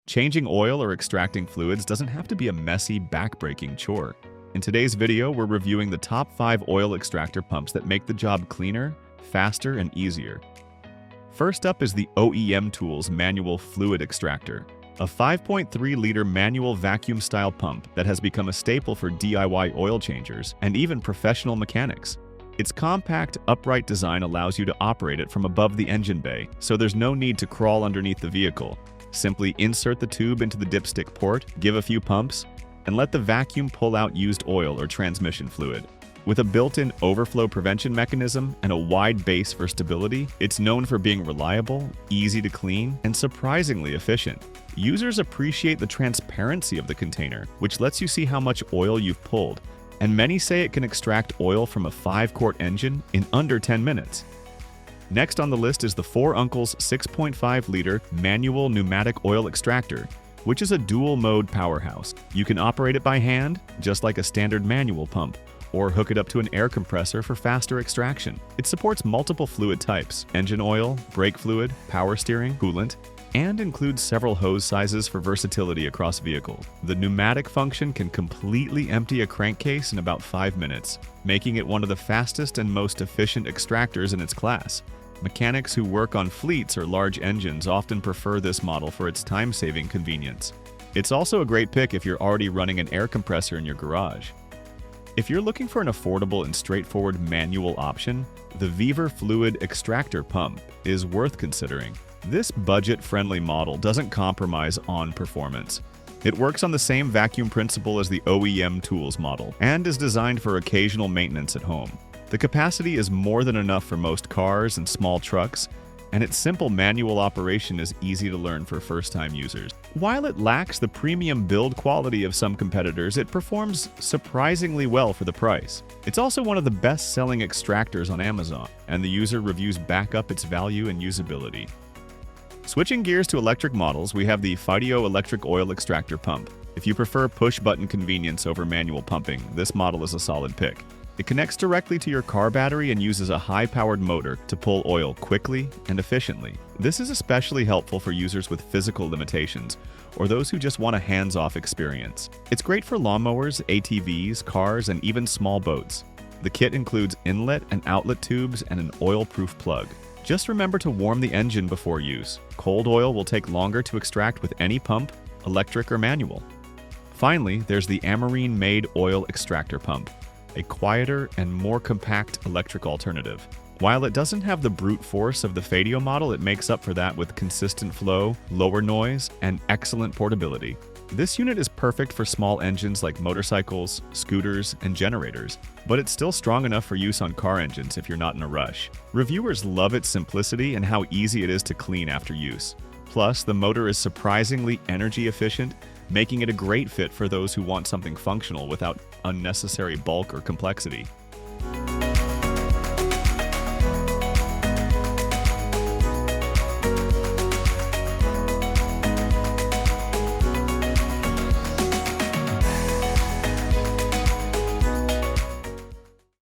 Changing oil or extracting fluids doesn't have to be a messy, back-breaking chore. In today's video, we're reviewing the top 5 oil extractor pumps that make the job cleaner, faster, and easier. First up is the OEMTOOLS Manual Fluid Extractor, a 5.3-liter manual vacuum-style pump that has become a staple for DIY oil changers and even professional mechanics. Its compact, upright design allows you to operate it from above the engine bay, so there's no need to crawl underneath the vehicle. Simply insert the tube into the dipstick port, give a few pumps, and let the vacuum pull out used oil or transmission fluid. With a built-in overflow prevention mechanism and a wide base for stability, it's known for being reliable, easy to clean, and surprisingly efficient. Users appreciate the transparency of the container, which lets you see how much oil you've pulled, and many say it can extract oil from a 5-quart engine in under 10 minutes. Next on the list is the 4 Uncles 6.5-liter manual pneumatic oil extractor, which is a dual-mode powerhouse. You can operate it by hand, just like a standard manual pump, or hook it up to an air compressor for faster extraction. It supports multiple fluid types: engine oil, brake fluid, power steering, coolant, and includes several hose sizes for versatility across vehicles. The pneumatic function can completely empty a crankcase in about 5 minutes, making it one of the fastest and most efficient extractors in its class. Mechanics who work on fleets or large engines often prefer this model for its time-saving convenience. It's also a great pick if you're already running an air compressor in your garage. If you're looking for an affordable and straightforward manual option, the VEVOR Fluid Extractor Pump is worth considering. This budget-friendly model doesn't compromise on performance. It works on the same vacuum principle as the OEMTOOLS model and is designed for occasional maintenance at home. The capacity is more than enough for most cars and small trucks, and its simple manual operation is easy to learn for first-time users. While it lacks the premium build quality of some competitors, it performs surprisingly well for the price. It's also one of the best-selling extractors on Amazon, and the user reviews back up its value and usability. Switching gears to electric models, we have the Faitio electric oil extractor pump. If you prefer push-button convenience over manual pumping, this model is a solid pick. It connects directly to your car battery and uses a high-powered motor to pull oil quickly and efficiently. This is especially helpful for users with physical limitations or those who just want a hands-off experience. It's great for lawnmowers, ATVs, cars, and even small boats. The kit includes inlet and outlet tubes and an oil-proof plug. Just remember to warm the engine before use. Cold oil will take longer to extract with any pump, electric or manual. Finally, there's the Amarine-made oil extractor pump, a quieter and more compact electric alternative. While it doesn't have the brute force of the Faitio model, it makes up for that with consistent flow, lower noise, and excellent portability. This unit is perfect for small engines like motorcycles, scooters, and generators, but it's still strong enough for use on car engines if you're not in a rush. Reviewers love its simplicity and how easy it is to clean after use. Plus, the motor is surprisingly energy efficient, making it a great fit for those who want something functional without unnecessary bulk or complexity.